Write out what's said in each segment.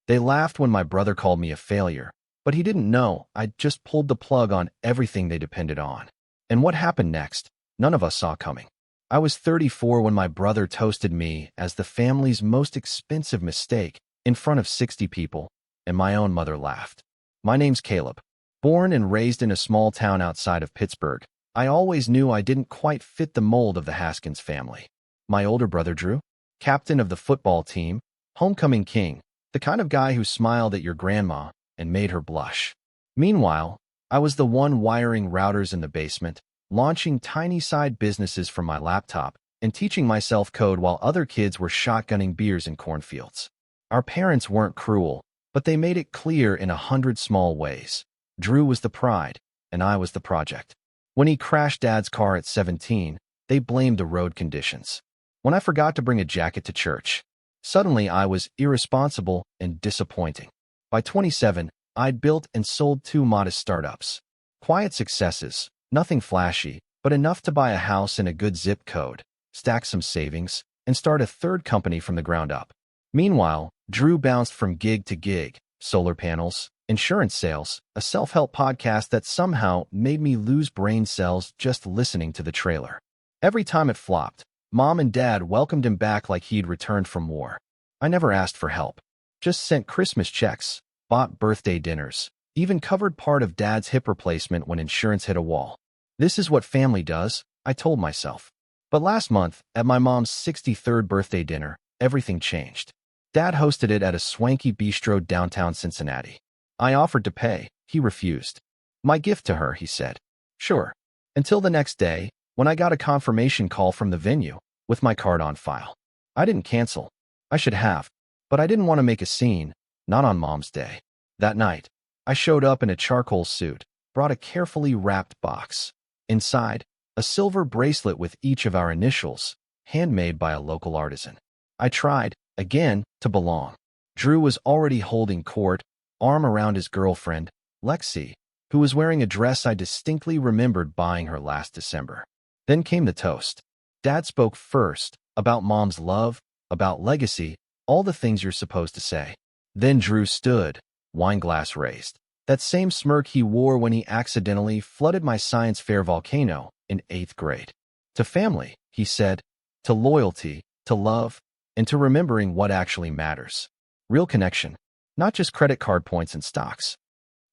They laughed when my brother called me a failure, but he didn't know I'd just pulled the plug on everything they depended on. And what happened next, none of us saw coming. I was 34 when my brother toasted me as the family's most expensive mistake in front of 60 people, and my own mother laughed. My name's Caleb. Born and raised in a small town outside of Pittsburgh, I always knew I didn't quite fit the mold of the Haskins family. My older brother Drew, captain of the football team, homecoming king, the kind of guy who smiled at your grandma and made her blush. Meanwhile, I was the one wiring routers in the basement, launching tiny side businesses from my laptop, and teaching myself code while other kids were shotgunning beers in cornfields. Our parents weren't cruel, but they made it clear in 100 small ways. Drew was the pride, and I was the project. When he crashed Dad's car at 17, they blamed the road conditions. When I forgot to bring a jacket to church, suddenly I was irresponsible and disappointing. By 27, I'd built and sold 2 modest startups. Quiet successes, nothing flashy, but enough to buy a house in a good zip code, stack some savings, and start a 3rd company from the ground up. Meanwhile, Drew bounced from gig to gig, solar panels, insurance sales, a self-help podcast that somehow made me lose brain cells just listening to the trailer. Every time it flopped, Mom and Dad welcomed him back like he'd returned from war. I never asked for help, just sent Christmas checks, bought birthday dinners, even covered part of Dad's hip replacement when insurance hit a wall. This is what family does, I told myself. But last month, at my mom's 63rd birthday dinner, everything changed. Dad hosted it at a swanky bistro downtown Cincinnati. I offered to pay. He refused. My gift to her, he said. Sure. Until the next day, when I got a confirmation call from the venue, with my card on file. I didn't cancel. I should have. But I didn't want to make a scene, not on Mom's day. That night, I showed up in a charcoal suit, brought a carefully wrapped box. Inside, a silver bracelet with each of our initials, handmade by a local artisan. I tried, again, to belong. Drew was already holding court, arm around his girlfriend, Lexi, who was wearing a dress I distinctly remembered buying her last December. Then came the toast. Dad spoke first, about Mom's love, about legacy, all the things you're supposed to say. Then Drew stood, wine glass raised. That same smirk he wore when he accidentally flooded my science fair volcano in 8th grade. To family, he said, to loyalty, to love, and to remembering what actually matters. Real connection, not just credit card points and stocks.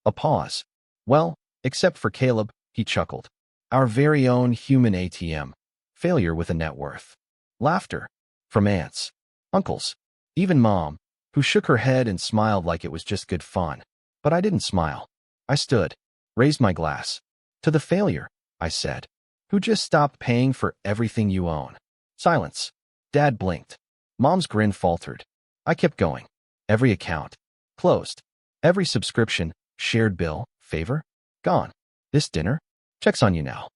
A pause. Well, except for Caleb, he chuckled. Our very own human ATM. Failure with a net worth. Laughter. From aunts, uncles, even Mom, who shook her head and smiled like it was just good fun. But I didn't smile. I stood, raised my glass. To the failure, I said, who just stopped paying for everything you own. Silence. Dad blinked. Mom's grin faltered. I kept going. Every account. Closed. Every subscription, shared bill, favor, gone. This dinner? Check's on you now.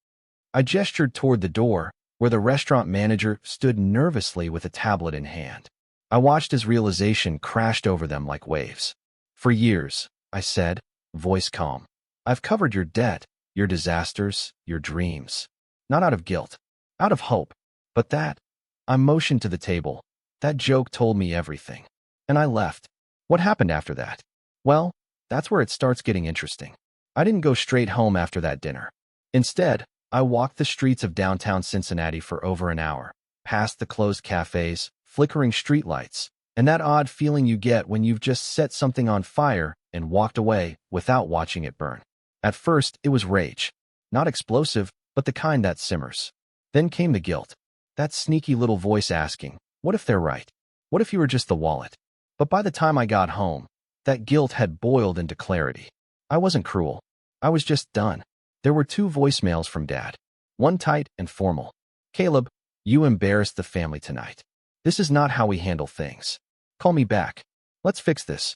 I gestured toward the door, where the restaurant manager stood nervously with a tablet in hand. I watched as realization crashed over them like waves. For years, I said, voice calm, I've covered your debt, your disasters, your dreams. Not out of guilt, out of hope. But that, I motioned to the table. That joke told me everything. And I left. What happened after that? Well, that's where it starts getting interesting. I didn't go straight home after that dinner. Instead, I walked the streets of downtown Cincinnati for over an hour, past the closed cafes, flickering streetlights, and that odd feeling you get when you've just set something on fire and walked away without watching it burn. At first, it was rage. Not explosive, but the kind that simmers. Then came the guilt. That sneaky little voice asking, what if they're right? What if you were just the wallet? But by the time I got home, that guilt had boiled into clarity. I wasn't cruel. I was just done. There were 2 voicemails from Dad. One tight and formal. Caleb, you embarrassed the family tonight. This is not how we handle things. Call me back. Let's fix this.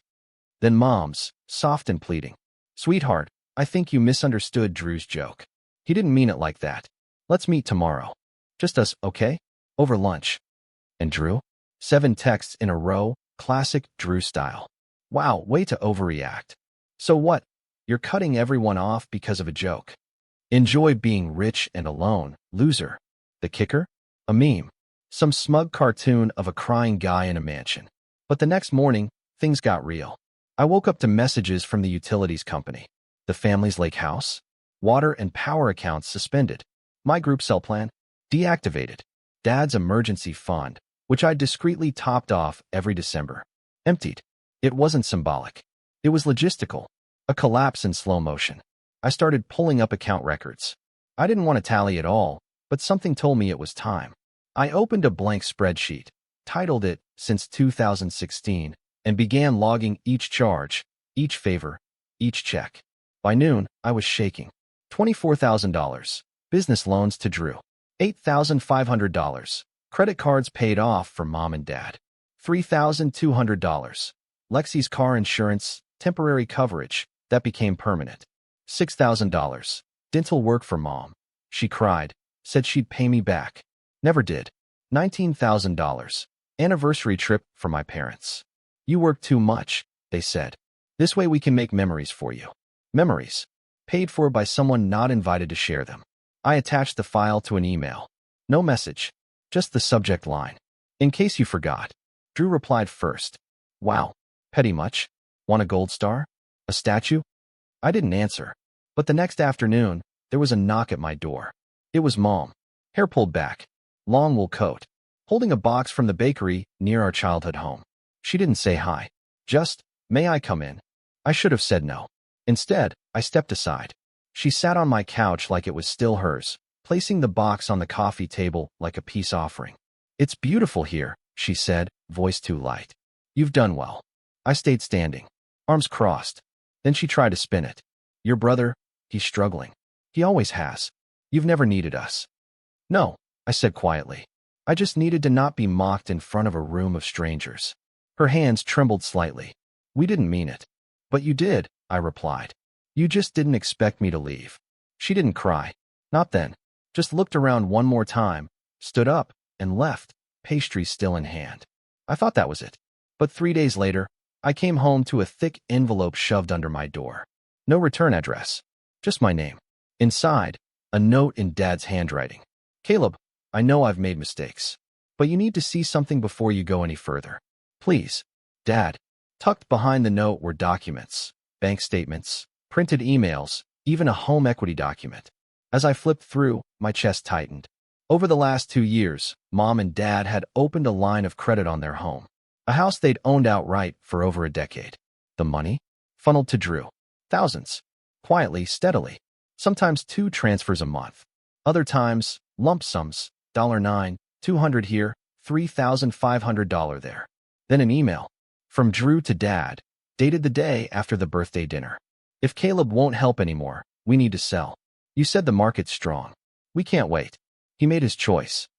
Then Mom's, soft and pleading. Sweetheart, I think you misunderstood Drew's joke. He didn't mean it like that. Let's meet tomorrow. Just us, okay? Over lunch. And Drew? 7 texts in a row, classic Drew style. Wow, way to overreact. So what? You're cutting everyone off because of a joke. Enjoy being rich and alone, loser. The kicker? A meme. Some smug cartoon of a crying guy in a mansion. But the next morning, things got real. I woke up to messages from the utilities company. The family's lake house, water and power accounts suspended. My group cell plan, deactivated. Dad's emergency fund, which I discreetly topped off every December, emptied. It wasn't symbolic. It was logistical, a collapse in slow motion. I started pulling up account records. I didn't want to tally it all, but something told me it was time. I opened a blank spreadsheet, titled it Since 2016, and began logging each charge, each favor, each check. By noon, I was shaking. $24,000. Business loans to Drew. $8,500. Credit cards paid off for mom and dad. $3,200. Lexi's car insurance, temporary coverage, that became permanent. $6,000. Dental work for mom. She cried, said she'd pay me back. Never did. $19,000. Anniversary trip for my parents. You work too much, they said. This way we can make memories for you. Memories. Paid for by someone not invited to share them. I attached the file to an email. No message. Just the subject line. In case you forgot. Drew replied first. Wow. Petty much? Want a gold star? A statue? I didn't answer. But the next afternoon, there was a knock at my door. It was Mom. Hair pulled back. Long wool coat. Holding a box from the bakery near our childhood home. She didn't say hi. Just, may I come in? I should have said no. Instead, I stepped aside. She sat on my couch like it was still hers, placing the box on the coffee table like a peace offering. It's beautiful here, she said, voice too light. You've done well. I stayed standing, arms crossed. Then she tried to spin it. Your brother, he's struggling. He always has. You've never needed us. No, I said quietly. I just needed to not be mocked in front of a room of strangers. Her hands trembled slightly. We didn't mean it. But you did, I replied. You just didn't expect me to leave. She didn't cry. Not then. Just looked around one more time, stood up, and left, pastry still in hand. I thought that was it. But 3 days later, I came home to a thick envelope shoved under my door. No return address. Just my name. Inside, a note in Dad's handwriting. Caleb, I know I've made mistakes, but you need to see something before you go any further. Please. Dad. Tucked behind the note were documents, bank statements, printed emails, even a home equity document. As I flipped through, my chest tightened. Over the last 2 years, Mom and Dad had opened a line of credit on their home, a house they'd owned outright for over a decade. The money? Funneled to Drew. Thousands. Quietly, steadily. Sometimes 2 transfers a month. Other times, lump sums, $9, $200 here, $3,500 there. Then an email. From Drew to Dad, dated the day after the birthday dinner. If Caleb won't help anymore, we need to sell. You said the market's strong. We can't wait. He made his choice.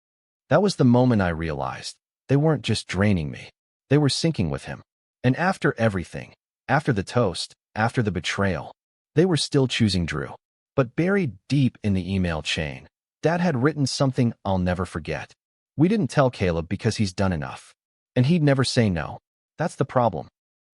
That was the moment I realized. They weren't just draining me. They were sinking with him. And after everything, after the toast, after the betrayal, they were still choosing Drew. But buried deep in the email chain, Dad had written something I'll never forget. We didn't tell Caleb because he's done enough. And he'd never say no. That's the problem.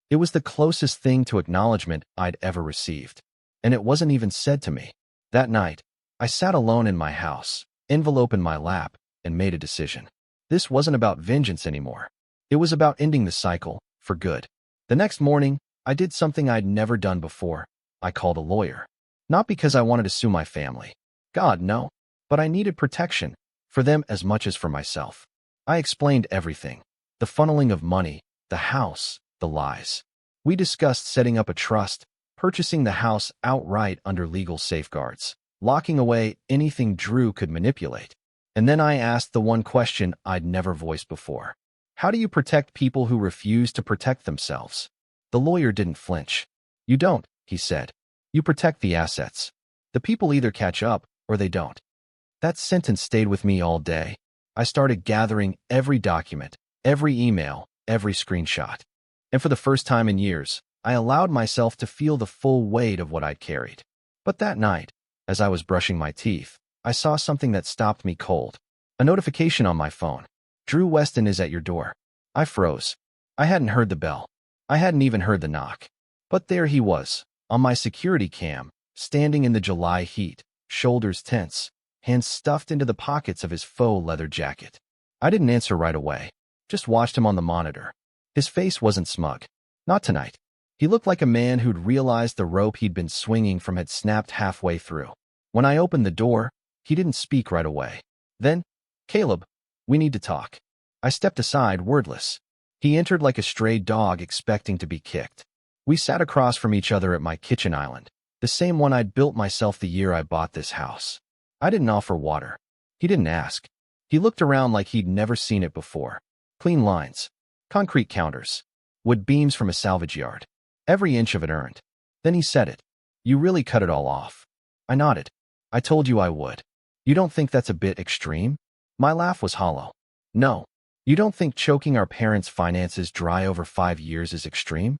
It was the closest thing to acknowledgement I'd ever received. And it wasn't even said to me. That night, I sat alone in my house, envelope in my lap, and made a decision. This wasn't about vengeance anymore. It was about ending the cycle, for good. The next morning, I did something I'd never done before. I called a lawyer. Not because I wanted to sue my family. God, no. But I needed protection, for them as much as for myself. I explained everything. The funneling of money, the house, the lies. We discussed setting up a trust, purchasing the house outright under legal safeguards, locking away anything Drew could manipulate. And then I asked the one question I'd never voiced before. How do you protect people who refuse to protect themselves? The lawyer didn't flinch. You don't, he said. You protect the assets. The people either catch up or they don't. That sentence stayed with me all day. I started gathering every document, every email, every screenshot. And for the first time in years, I allowed myself to feel the full weight of what I'd carried. But that night, as I was brushing my teeth, I saw something that stopped me cold. A notification on my phone. Drew Weston is at your door. I froze. I hadn't heard the bell. I hadn't even heard the knock. But there he was, on my security cam, standing in the July heat, shoulders tense, hands stuffed into the pockets of his faux leather jacket. I didn't answer right away, just watched him on the monitor. His face wasn't smug. Not tonight. He looked like a man who'd realized the rope he'd been swinging from had snapped halfway through. When I opened the door, he didn't speak right away. Then, "Caleb, we need to talk." I stepped aside, wordless. He entered like a stray dog expecting to be kicked. We sat across from each other at my kitchen island, the same one I'd built myself the year I bought this house. I didn't offer water. He didn't ask. He looked around like he'd never seen it before. Clean lines, concrete counters, wood beams from a salvage yard. Every inch of it earned. Then he said it. "You really cut it all off." I nodded. "I told you I would. You don't think that's a bit extreme?" My laugh was hollow. "No. You don't think choking our parents' finances dry over 5 years is extreme?"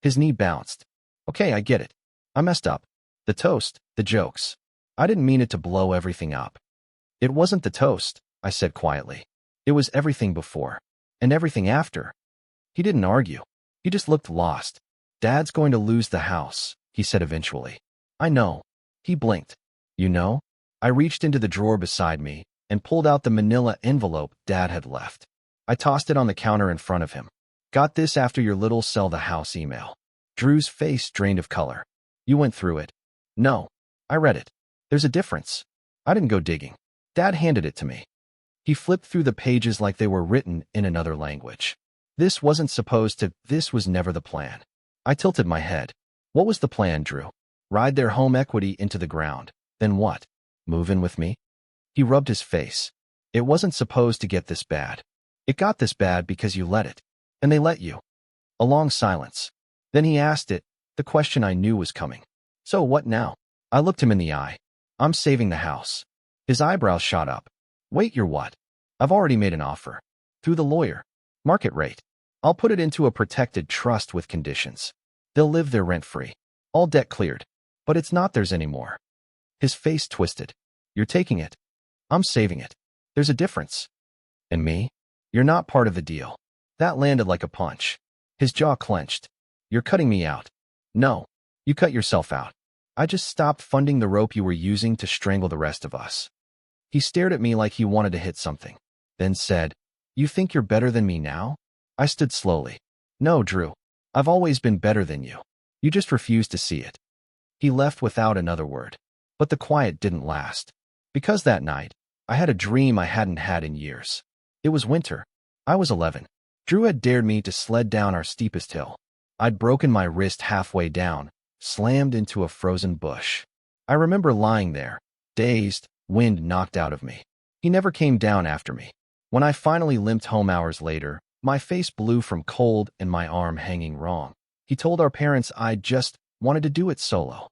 His knee bounced. "Okay, I get it. I messed up. The toast, the jokes. I didn't mean it to blow everything up." "It wasn't the toast," I said quietly. "It was everything before. And everything after." He didn't argue. He just looked lost. "Dad's going to lose the house," he said eventually. "I know." He blinked. "You know?" I reached into the drawer beside me and pulled out the manila envelope Dad had left. I tossed it on the counter in front of him. "Got this after your little sell the house email." Drew's face drained of color. "You went through it?" "No. I read it. There's a difference." I didn't go digging. Dad handed it to me. He flipped through the pages like they were written in another language. This wasn't supposed to, this was never the plan. I tilted my head. What was the plan, Drew? Ride their home equity into the ground. Then what? Move in with me? He rubbed his face. "It wasn't supposed to get this bad. It got this bad because you let it. And they let you." A long silence. Then he asked it, the question I knew was coming. "So what now?" I looked him in the eye. "I'm saving the house." His eyebrows shot up. "Wait, you're what?" "I've already made an offer. Through the lawyer. Market rate. I'll put it into a protected trust with conditions. They'll live there rent-free. All debt cleared. But it's not theirs anymore." His face twisted. "You're taking it. I'm saving it. There's a difference." "And me? You're not part of the deal." That landed like a punch. His jaw clenched. "You're cutting me out." "No. You cut yourself out. I just stopped funding the rope you were using to strangle the rest of us." He stared at me like he wanted to hit something, then said, "You think you're better than me now?" I stood slowly. "No, Drew. I've always been better than you. You just refuse to see it." He left without another word. But the quiet didn't last. Because that night, I had a dream I hadn't had in years. It was winter. I was 11. Drew had dared me to sled down our steepest hill. I'd broken my wrist halfway down, slammed into a frozen bush. I remember lying there, dazed, wind knocked out of me. He never came down after me. When I finally limped home hours later, my face blue from cold and my arm hanging wrong. He told our parents I just wanted to do it solo.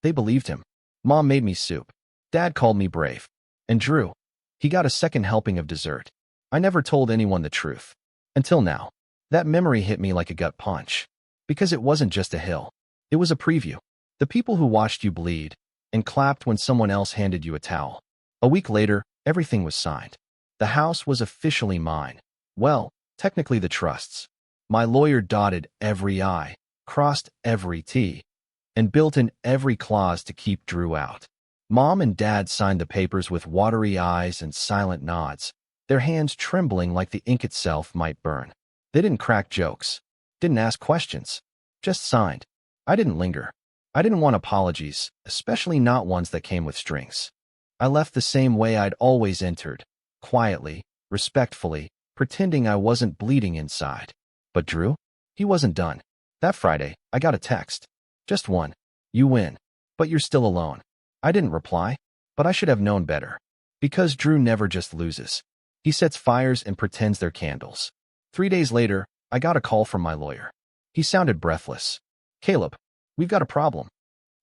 They believed him. Mom made me soup. Dad called me brave. And Drew, he got a second helping of dessert. I never told anyone the truth. Until now. That memory hit me like a gut punch. Because it wasn't just a hill. It was a preview. The people who watched you bleed and clapped when someone else handed you a towel. A week later, everything was signed. The house was officially mine. Well, technically the trust's. My lawyer dotted every I, crossed every T, and built in every clause to keep Drew out. Mom and Dad signed the papers with watery eyes and silent nods, their hands trembling like the ink itself might burn. They didn't crack jokes, didn't ask questions, just signed. I didn't linger. I didn't want apologies, especially not ones that came with strings. I left the same way I'd always entered, quietly, respectfully, pretending I wasn't bleeding inside. But Drew? He wasn't done. That Friday, I got a text. Just one. "You win. But you're still alone." I didn't reply, but I should have known better. Because Drew never just loses. He sets fires and pretends they're candles. 3 days later, I got a call from my lawyer. He sounded breathless. "Caleb, we've got a problem."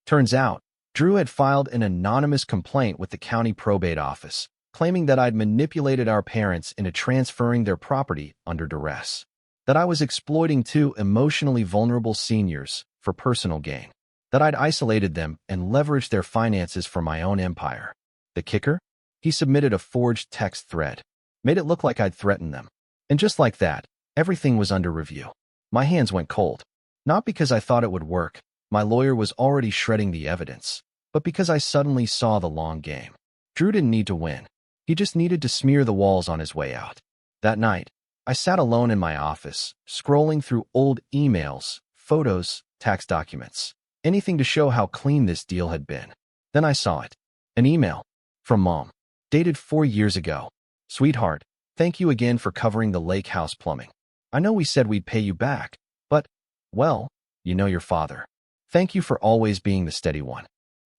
Turns out, Drew had filed an anonymous complaint with the county probate office, claiming that I'd manipulated our parents into transferring their property under duress. That I was exploiting two emotionally vulnerable seniors for personal gain. That I'd isolated them and leveraged their finances for my own empire. The kicker? He submitted a forged text thread. Made it look like I'd threatened them. And just like that, everything was under review. My hands went cold. Not because I thought it would work. My lawyer was already shredding the evidence. But because I suddenly saw the long game. Drew didn't need to win. He just needed to smear the walls on his way out. That night, I sat alone in my office, scrolling through old emails, photos, tax documents, anything to show how clean this deal had been. Then I saw it. An email. From Mom. Dated 4 years ago. Sweetheart, thank you again for covering the lake house plumbing. I know we said we'd pay you back, but, well, you know your father. Thank you for always being the steady one.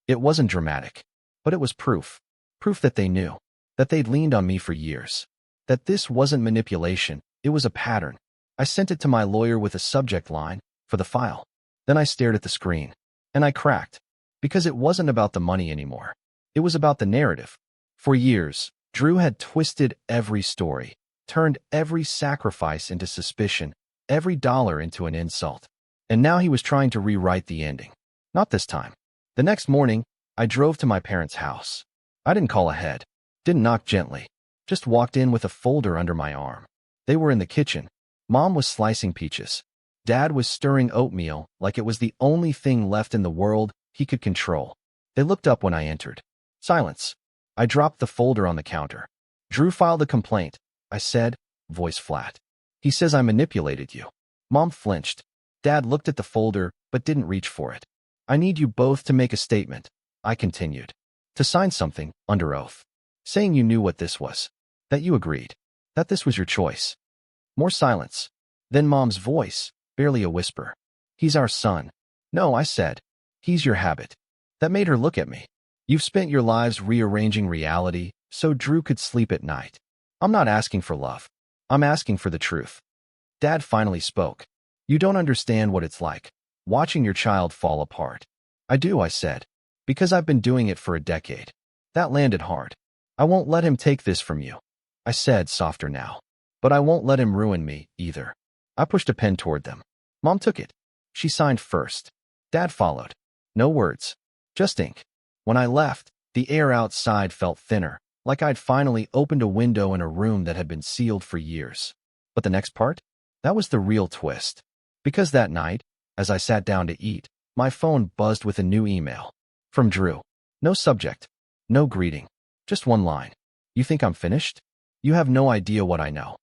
It wasn't dramatic, but it was proof. Proof that they knew. That they'd leaned on me for years. That this wasn't manipulation, it was a pattern. I sent it to my lawyer with a subject line, for the file. Then I stared at the screen. And I cracked. Because it wasn't about the money anymore. It was about the narrative. For years, Drew had twisted every story, turned every sacrifice into suspicion, every dollar into an insult. And now he was trying to rewrite the ending. Not this time. The next morning, I drove to my parents' house. I didn't call ahead, didn't knock gently, just walked in with a folder under my arm. They were in the kitchen. Mom was slicing peaches. Dad was stirring oatmeal like it was the only thing left in the world he could control. They looked up when I entered. Silence. I dropped the folder on the counter. Drew filed a complaint, I said, voice flat. He says I manipulated you. Mom flinched. Dad looked at the folder but didn't reach for it. I need you both to make a statement, I continued. To sign something, under oath. Saying you knew what this was. That you agreed. That this was your choice. More silence. Then Mom's voice, barely a whisper. He's our son. No, I said. He's your habit. That made her look at me. You've spent your lives rearranging reality so Drew could sleep at night. I'm not asking for love. I'm asking for the truth. Dad finally spoke. You don't understand what it's like, watching your child fall apart. I do, I said. Because I've been doing it for a decade. That landed hard. I won't let him take this from you. I said, softer now. But I won't let him ruin me, either. I pushed a pen toward them. Mom took it. She signed first. Dad followed. No words. Just ink. When I left, the air outside felt thinner, like I'd finally opened a window in a room that had been sealed for years. But the next part? That was the real twist. Because that night, as I sat down to eat, my phone buzzed with a new email. From Drew. No subject. No greeting. Just one line. You think I'm finished? You have no idea what I know.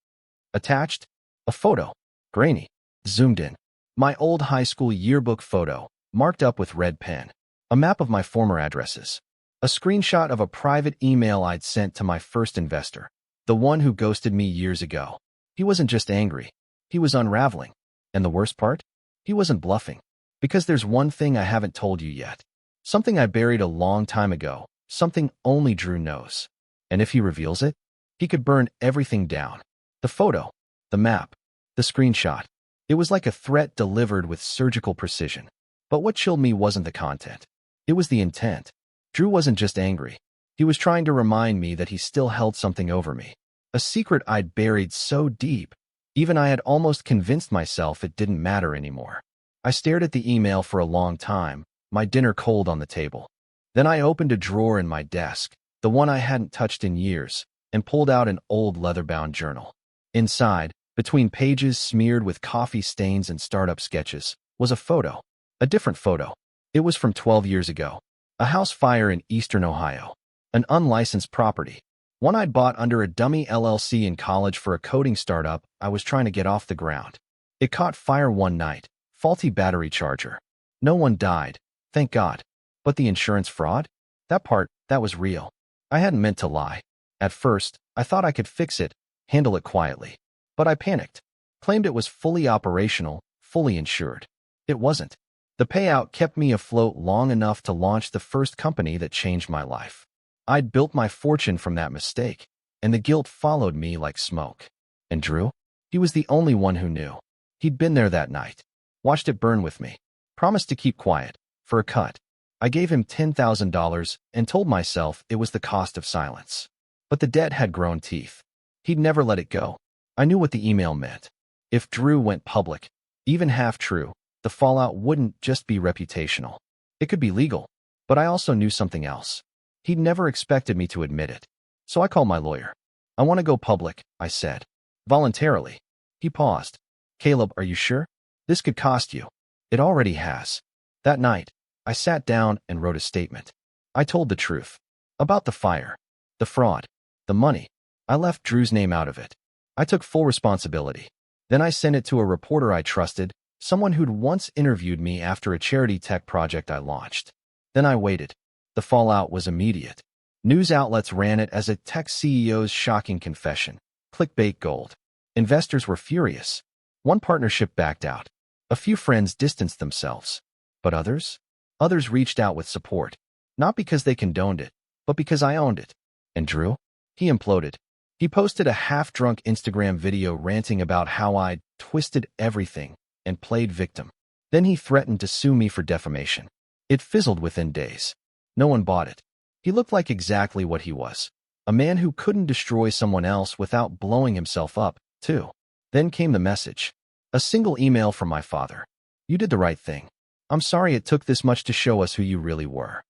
Attached? A photo. Grainy. Zoomed in. My old high school yearbook photo, marked up with red pen. A map of my former addresses. A screenshot of a private email I'd sent to my first investor. The one who ghosted me years ago. He wasn't just angry. He was unraveling. And the worst part? He wasn't bluffing. Because there's one thing I haven't told you yet. Something I buried a long time ago. Something only Drew knows. And if he reveals it, he could burn everything down. The photo. The map. The screenshot. It was like a threat delivered with surgical precision. But what chilled me wasn't the content. It was the intent. Drew wasn't just angry. He was trying to remind me that he still held something over me. A secret I'd buried so deep, even I had almost convinced myself it didn't matter anymore. I stared at the email for a long time, my dinner cold on the table. Then I opened a drawer in my desk, the one I hadn't touched in years, and pulled out an old leather-bound journal. Inside, between pages smeared with coffee stains and startup sketches, was a photo. A different photo. It was from 12 years ago. A house fire in eastern Ohio. An unlicensed property. One I'd bought under a dummy LLC in college for a coding startup I was trying to get off the ground. It caught fire one night. Faulty battery charger. No one died, thank God. But the insurance fraud? That part, that was real. I hadn't meant to lie. At first, I thought I could fix it, handle it quietly. But I panicked. Claimed it was fully operational, fully insured. It wasn't. The payout kept me afloat long enough to launch the first company that changed my life. I'd built my fortune from that mistake, and the guilt followed me like smoke. And Drew? He was the only one who knew. He'd been there that night. Watched it burn with me. Promised to keep quiet. For a cut. I gave him $10,000 and told myself it was the cost of silence. But the debt had grown teeth. He'd never let it go. I knew what the email meant. If Drew went public, even half true, the fallout wouldn't just be reputational. It could be legal. But I also knew something else. He'd never expected me to admit it. So I called my lawyer. I want to go public, I said. Voluntarily. He paused. Caleb, are you sure? This could cost you. It already has. That night, I sat down and wrote a statement. I told the truth. About the fire. The fraud. The money. I left Drew's name out of it. I took full responsibility. Then I sent it to a reporter I trusted, someone who'd once interviewed me after a charity tech project I launched. Then I waited. The fallout was immediate. News outlets ran it as a tech CEO's shocking confession. Clickbait gold. Investors were furious. One partnership backed out. A few friends distanced themselves. But others? Others reached out with support. Not because they condoned it, but because I owned it. And Drew? He imploded. He posted a half-drunk Instagram video ranting about how I'd twisted everything and played victim. Then he threatened to sue me for defamation. It fizzled within days. No one bought it. He looked like exactly what he was. A man who couldn't destroy someone else without blowing himself up, too. Then came the message. A single email from my father. You did the right thing. I'm sorry it took this much to show us who you really were.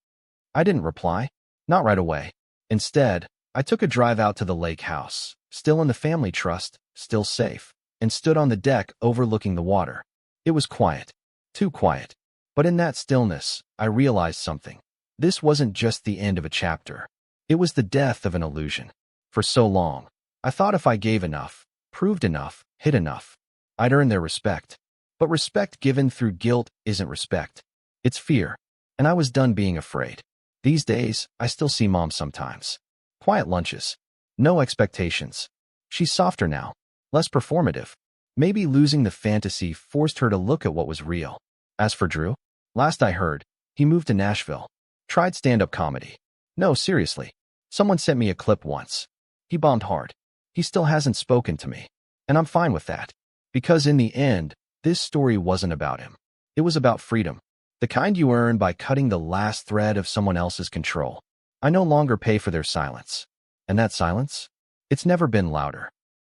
I didn't reply. Not right away. Instead, I took a drive out to the lake house, still in the family trust, still safe, and stood on the deck overlooking the water. It was quiet. Too quiet. But in that stillness, I realized something. This wasn't just the end of a chapter. It was the death of an illusion. For so long, I thought if I gave enough, proved enough, hid enough, I'd earn their respect. But respect given through guilt isn't respect. It's fear. And I was done being afraid. These days, I still see Mom sometimes. Quiet lunches. No expectations. She's softer now. Less performative. Maybe losing the fantasy forced her to look at what was real. As for Drew, last I heard, he moved to Nashville. Tried stand-up comedy. No, seriously. Someone sent me a clip once. He bombed hard. He still hasn't spoken to me. And I'm fine with that. Because in the end, this story wasn't about him. It was about freedom. The kind you earn by cutting the last thread of someone else's control. I no longer pay for their silence. And that silence? It's never been louder.